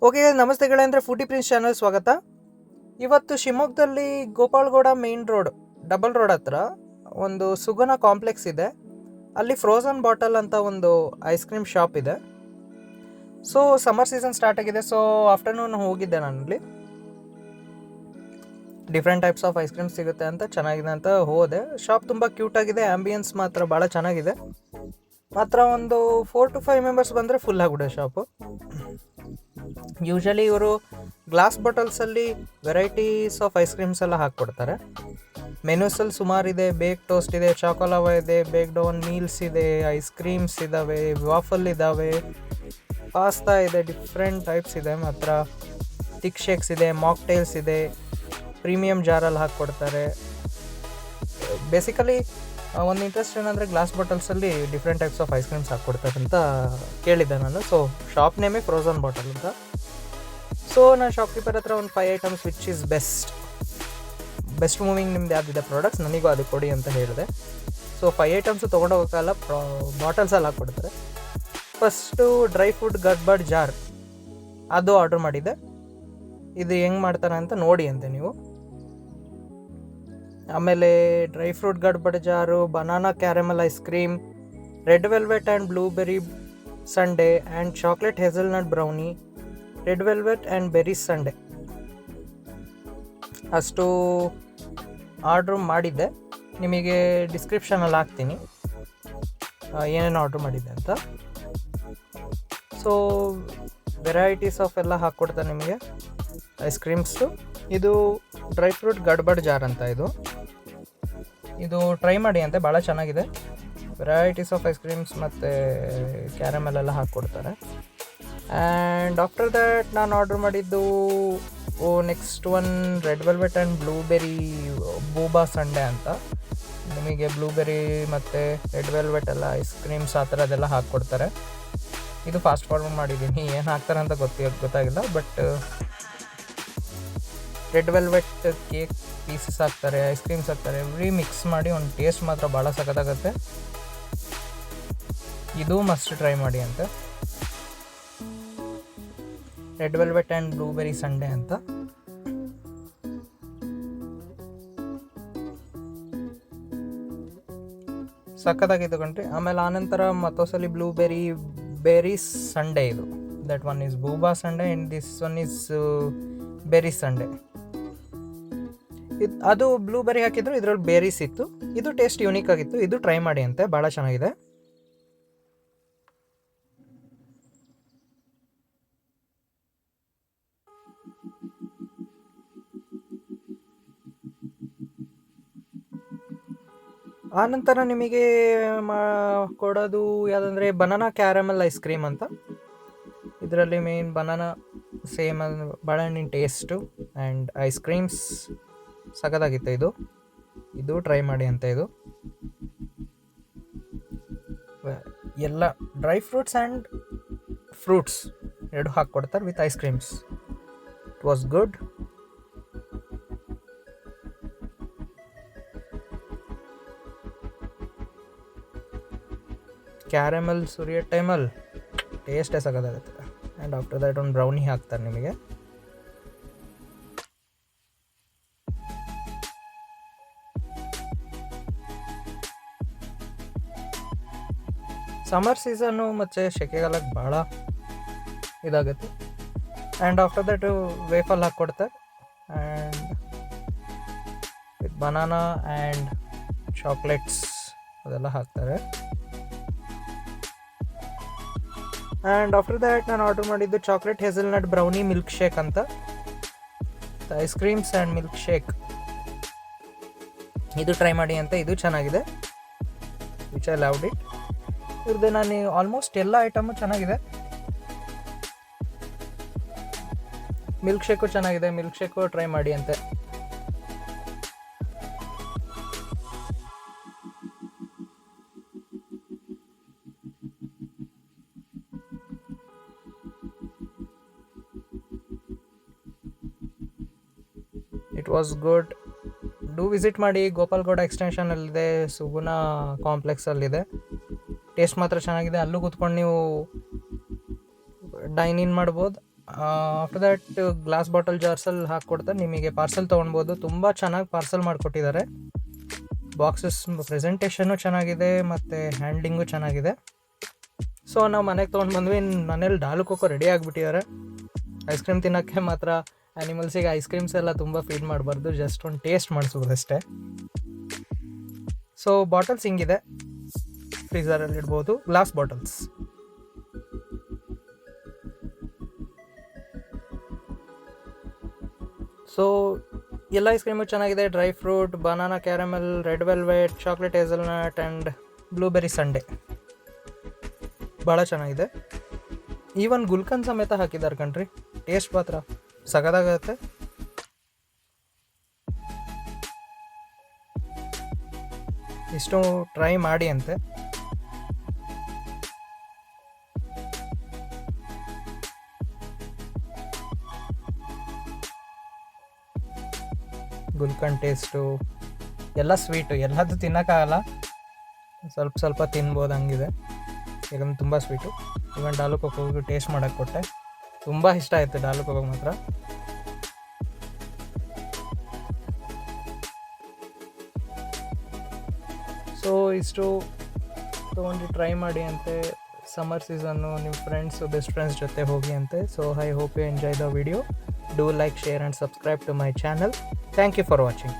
Okay ನಮಸ್ತೆ ಗೆಳೆಯಂದ್ರೆ foodie prince channel ಸ್ವಾಗತ. ಇವತ್ತು ಶಿವಮೊಗ್ಗದಲ್ಲಿ Gopal Gowda main road double road ಹತ್ರ ಒಂದು ಸುಗನ ಕಾಂಪ್ಲೆಕ್ಸ್ ಇದೆ. ಅಲ್ಲಿ ಫ್ರೋಝನ್ ಬಾಟಲ್ ಅಂತ ಒಂದು ಐಸ್ ಕ್ರೀಮ್ ಶಾಪ್ ಇದೆ. ಸೊ ಸಮ್ಮರ್ ಸೀಸನ್ ಸ್ಟಾರ್ಟ್ ಆಗಿದೆ. ಸೊ ಆಫ್ಟರ್ನೂನ್ ಹೋಗಿದ್ದೆ ನಾನಲ್ಲಿ. Different types of ice cream ಸಿಗುತ್ತೆ ಅಂತ ಚೆನ್ನಾಗಿದೆ ಅಂತ ಹೋದೆ. ಶಾಪ್ ತುಂಬ ಕ್ಯೂಟ್ ಆಗಿದೆ. ಆಂಬಿಯನ್ಸ್ ಮಾತ್ರ ಭಾಳ ಚೆನ್ನಾಗಿದೆ. ಮಾತ್ರ ಒಂದು 4 to 5 ಮೆಂಬರ್ಸ್ ಬಂದರೆ ಫುಲ್ ಆಗಿಬಿಡೆ ಶಾಪು. ಯೂಶಲಿ ಇವರು ಗ್ಲಾಸ್ ಬಾಟಲ್ಸಲ್ಲಿ ವೆರೈಟೀಸ್ ಆಫ್ ಐಸ್ ಕ್ರೀಮ್ಸ್ ಎಲ್ಲ ಹಾಕ್ಕೊಡ್ತಾರೆ. ಮೆನ್ಯೂಸಲ್ಲಿ ಸುಮಾರಿದೆ. ಬೇಕ್ ಟೋಸ್ಟ್ ಇದೆ, ಚಾಕೊಲಾವ ಇದೆ, ಬೇಕ್ ಡೌನ್ ಮೀಲ್ಸ್ ಇದೆ, ಐಸ್ ಕ್ರೀಮ್ಸ್ ಇದ್ದಾವೆ, ವಾಫಲ್ ಇದ್ದಾವೆ, ಪಾಸ್ತಾ ಇದೆ, ಡಿಫ್ರೆಂಟ್ ಟೈಪ್ಸ್ ಇದೆ. ಮಾತ್ರ ಥಿಕ್ ಶೇಕ್ಸ್ ಇದೆ, ಮಾಕ್ಟೇಲ್ಸ್ ಇದೆ, ಪ್ರೀಮಿಯಂ ಜಾರಲ್ಲಿ ಹಾಕ್ಕೊಡ್ತಾರೆ. ಬೇಸಿಕಲಿ ಒಂದು ಇಂಟ್ರೆಸ್ಟ್ ಏನಂದರೆ ಗ್ಲಾಸ್ ಬಾಟಲ್ಸಲ್ಲಿ different types of ice creams ಹಾಕ್ಕೊಡ್ತಾರೆ ಅಂತ ಕೇಳಿದ್ದೆ ನಾನು. ಸೊ ಶಾಪ್ ನೇಮೇ ಫ್ರೋಝನ್ ಬಾಟಲ್ ಅಂತ. ಸೊ ನಾನು ಶಾಪ್ಕೀಪರ್ ಹತ್ರ ಒಂದು 5 items which is best moving ನಿಮ್ದು ಯಾವುದಿದೆ ಪ್ರಾಡಕ್ಟ್ಸ್ ನನಗೂ ಅದು ಕೊಡಿ ಅಂತ ಹೇಳಿದೆ. So 5 items ತೊಗೊಂಡೋಗೋಕ್ಕಲ್ಲ, ಬಾಟಲ್ಸಲ್ಲಿ ಹಾಕ್ಕೊಡ್ತಾರೆ. First dry fruit gadbad jar ಅದು ಆರ್ಡ್ರ್ ಮಾಡಿದ್ದೆ. ಇದು ಹೆಂಗೆ ಮಾಡ್ತಾರೆ ಅಂತ ನೋಡಿ ಅಂತೆ ನೀವು. ಆಮೇಲೆ dry fruit gadbad jar, banana caramel ice cream, red velvet and blueberry sundae and chocolate hazelnut brownie, red velvet and berries sundae ಅಷ್ಟು ಆರ್ಡ್ರ್ ಮಾಡಿದ್ದೆ. ನಿಮಗೆ ಡಿಸ್ಕ್ರಿಪ್ಷನಲ್ಲಿ ಹಾಕ್ತೀನಿ ಏನೇನು ಆರ್ಡ್ರ್ ಮಾಡಿದ್ದೆ ಅಂತ. ಸೊ ವೆರೈಟೀಸ್ ಆಫ್ ಎಲ್ಲ ಹಾಕ್ಕೊಡ್ತಾರೆ ನಿಮಗೆ ಐಸ್ ಕ್ರೀಮ್ಸು. ಇದು ಡ್ರೈ ಫ್ರೂಟ್ ಗಡ್ಬಡ್ ಜಾರ್ ಅಂತ ಇದು ಟ್ರೈ ಮಾಡಿ ಅಂತೆ, ಭಾಳ ಚೆನ್ನಾಗಿದೆ. ವೆರೈಟೀಸ್ ಆಫ್ ಐಸ್ ಕ್ರೀಮ್ಸ್ ಮತ್ತು ಕ್ಯಾರಮೆಲ್ ಎಲ್ಲ ಹಾಕ್ಕೊಡ್ತಾರೆ. ಆ್ಯಂಡ್ ಆಫ್ಟರ್ ದ್ಯಾಟ್ ನಾನು ಆರ್ಡ್ರ್ ಮಾಡಿದ್ದು next one red velvet and blueberry boba sundae ಅಂತ. ನಿಮಗೆ ಬ್ಲೂಬೆರಿ ಮತ್ತು ರೆಡ್ ವೆಲ್ವೆಟ್ ಎಲ್ಲ ಐಸ್ ಕ್ರೀಮ್ಸ್ ಆ ಥರದ್ದೆಲ್ಲ ಹಾಕ್ಕೊಡ್ತಾರೆ. ಇದು ಫಾಸ್ಟ್ ಫಾರ್ವರ್ಡ್ ಮಾಡಿದ್ದೀನಿ, ಏನು ಹಾಕ್ತಾರೆ ಅಂತ ಗೊತ್ತಾಗಿಲ್ಲ. But red velvet cake pieces ಹಾಕ್ತಾರೆ, ಐಸ್ ಕ್ರೀಮ್ಸ್ ಹಾಕ್ತಾರೆ, ಎವ್ರಿ ಮಿಕ್ಸ್ ಮಾಡಿ ಒಂದು ಟೇಸ್ಟ್ ಮಾತ್ರ ಭಾಳ ಸಖತ್ತಾಗುತ್ತೆ. ಇದು ಮಸ್ಟ್ ಟ್ರೈ ಮಾಡಿ ಅಂತ. Red velvet and blueberry sundae ಅಂತ. ಸಖತ್ತಾಗಿತ್ತು ಕಣ್ರಿ. ಆಮೇಲೆ ಆನಂತರ ಮತ್ತೊಂದ್ಸಲಿ ಬೆರೀಸ್ ಸಂಡೆ. ಇದು that one is boba sundae and this one is berries sundae. ಅದು ಬ್ಲೂಬೆರಿ ಹಾಕಿದ್ರು, ಇದರಲ್ಲಿ ಬೇರೀಸ್ ಇತ್ತು. ಇದು ಟೇಸ್ಟ್ ಯೂನಿಕ್ ಆಗಿತ್ತು. ಇದು ಟ್ರೈ ಮಾಡಿ ಅಂತೆ, ಭಾಳ ಚೆನ್ನಾಗಿದೆ. ಆನಂತರ ನಿಮಗೆ ಕೊಡೋದು ಯಾವುದಂದರೆ ಬನಾನಾ ಕ್ಯಾರಮಲ್ ಐಸ್ ಕ್ರೀಮ್ ಅಂತ. ಇದರಲ್ಲಿ ಮೇನ್ ಬನಾನಾ ಸೇಮ್ ಬಾಳೆಹಣ್ಣಿನ ಟೇಸ್ಟು ಆ್ಯಂಡ್ ಐಸ್ ಕ್ರೀಮ್ಸ್ ಸಖತ್ತಾಗಿತ್ತು. ಇದು ಟ್ರೈ ಮಾಡಿ ಅಂತ. ಇದು ಎಲ್ಲ ಡ್ರೈ ಫ್ರೂಟ್ಸ್ ಆ್ಯಂಡ್ ಫ್ರೂಟ್ಸ್ ಎರಡು ಹಾಕ್ಕೊಡ್ತಾರೆ with ice creams. It was good. Caramel ಸುರಿಯೋ ಟೈಮಲ್ಲಿ ಟೇಸ್ಟೇ ಸಖತ್ತಾಗುತ್ತೆ. ಆ್ಯಂಡ್ ಆಫ್ಟರ್ ದ್ಯಾಟ್ ಒಂದು ಬ್ರೌನಿ ಹಾಕ್ತಾರೆ ನಿಮಗೆ. ಸಮ್ಮರ್ ಸೀಸನ್ನು ಮತ್ತು ಸೆಕೆಗಾಲಕ್ಕೆ ಭಾಳ ಇದಾಗುತ್ತೆ. ಆ್ಯಂಡ್ ಆಫ್ಟರ್ ದಟ್ ವೇಫಲ್ ಹಾಕ್ಕೊಡ್ತಾರೆ and with banana and chocolates ಅದೆಲ್ಲ ಹಾಕ್ತಾರೆ. ಆ್ಯಂಡ್ ಆಫ್ಟರ್ ದ್ಯಾಟ್ ನಾನು ಆರ್ಡ್ರ್ ಮಾಡಿದ್ದು chocolate hazelnut brownie milk shake ಅಂತ. Ice creams and milk shake ಇದು ಟ್ರೈ ಮಾಡಿ ಅಂತ. ಇದು ಚೆನ್ನಾಗಿದೆ, ವಿಚ್ ಐ ಲವ್ಡ್ ಇಟ್. ಇವ್ರದ್ದು ನಾನು ಆಲ್ಮೋಸ್ಟ್ ಎಲ್ಲ ಐಟಮು ಚೆನ್ನಾಗಿದೆ. ಮಿಲ್ಕ್ ಶೇಕು ಚೆನ್ನಾಗಿದೆ, ಮಿಲ್ಕ್ ಶೇಕು ಟ್ರೈ ಮಾಡಿ ಅಂತೆ. It was good. Do visit ಮಾಡಿ. ಗೋಪಾಲ್ಗೌಡ ಎಕ್ಸ್ಟೆನ್ಷನಲ್ಲಿದೆ, ಸುಗುಣ ಕಾಂಪ್ಲೆಕ್ಸಲ್ಲಿದೆ. ಟೇಸ್ಟ್ ಮಾತ್ರ ಚೆನ್ನಾಗಿದೆ. ಅಲ್ಲೂ ಕೂತ್ಕೊಂಡು ನೀವು ಡೈನ್ ಇನ್ ಮಾಡ್ಬೋದು. ಆಫ್ಟರ್ ದ್ಯಾಟ್ ಗ್ಲಾಸ್ ಬಾಟಲ್ ಜಾರ್ಸಲ್ಲಿ ಹಾಕ್ಕೊಡ್ತಾರೆ, ನಿಮಗೆ ಪಾರ್ಸೆಲ್ ತೊಗೊಳ್ಬೋದು. ತುಂಬ ಚೆನ್ನಾಗಿ ಪಾರ್ಸೆಲ್ ಮಾಡಿಕೊಟ್ಟಿದ್ದಾರೆ. ಬಾಕ್ಸಸ್ ಪ್ರೆಸೆಂಟೇಷನ್ನು ಚೆನ್ನಾಗಿದೆ ಮತ್ತು ಹ್ಯಾಂಡ್ಲಿಂಗು ಚೆನ್ನಾಗಿದೆ. ಸೊ ನಾವು ಮನೆಗೆ ತೊಗೊಂಡು ಬಂದ್ವಿ. ಮನೇಲಿ ಡಾಲು ಕೋಕೋ ರೆಡಿ ಆಗಿಬಿಟ್ಟಿದ್ದಾರೆ. ಐಸ್ ಕ್ರೀಮ್ ತಿನ್ನೋಕ್ಕೆ ಮಾತ್ರ ಆ್ಯನಿಮಲ್ಸಿಗೆ ಐಸ್ ಕ್ರೀಮ್ಸ್ ಎಲ್ಲ ತುಂಬ ಫೀಡ್ ಮಾಡಬಾರ್ದು, ಜಸ್ಟ್ ಒಂದು ಟೇಸ್ಟ್ ಮಾಡಿಸೋದಷ್ಟೇ. ಸೊ ಬಾಟಲ್ಸ್ ಹಿಂಗಿದೆ, ಫ್ರೀಝರಲ್ಲಿ ಇಡ್ಬೋದು, ಗ್ಲಾಸ್ ಬಾಟಲ್ಸ್. ಸೊ ಎಲ್ಲ ಐಸ್ ಕ್ರೀಮು ಚೆನ್ನಾಗಿದೆ. Dry fruit, banana caramel, red velvet, chocolate hazelnut and blueberry sundae ಭಾಳ ಚೆನ್ನಾಗಿದೆ. ಈವನ್ ಗುಲ್ಕನ್ ಸಮೇತ ಹಾಕಿದ್ದಾರೆ ಕಣ್ರಿ. ಟೇಸ್ಟ್ ಮಾತ್ರ ಸಗದಾಗತ್ತೆ. ಇಷ್ಟು ಟ್ರೈ ಮಾಡಿ ಅಂತೆ. ಗುಲ್ಕನ್ ಟೇಸ್ಟು ಎಲ್ಲ ಸ್ವೀಟು, ಎಲ್ಲದು ತಿನ್ನೋಕ್ಕಾಗಲ್ಲ, ಸ್ವಲ್ಪ ಸ್ವಲ್ಪ ತಿನ್ಬೋದು ಹಂಗಿದೆ, ಯಾಕಂದ್ರೆ ತುಂಬ ಸ್ವೀಟು. ಇವನ್ ಡಾಲು ಕೋಕೋಗೆ ಟೇಸ್ಟ್ ಮಾಡೋಕ್ಕೆ ಕೊಟ್ಟೆ, ತುಂಬ ಇಷ್ಟ ಆಯಿತು ಡಾಲು ಕೋಕೋಗೆ ಮಾತ್ರ. ಸೊ ಇಷ್ಟು ತೊಗೊಂಡು ಟ್ರೈ ಮಾಡಿ ಅಂತೆ. ಸಮ್ಮರ್ ಸೀಸನ್ನು ನಿಮ್ಮ ಫ್ರೆಂಡ್ಸು, ಬೆಸ್ಟ್ ಫ್ರೆಂಡ್ಸ್ ಜೊತೆ ಹೋಗಿ ಅಂತೆ. So I hope you enjoy the video. Do like, share and subscribe to my channel. Thank you for watching.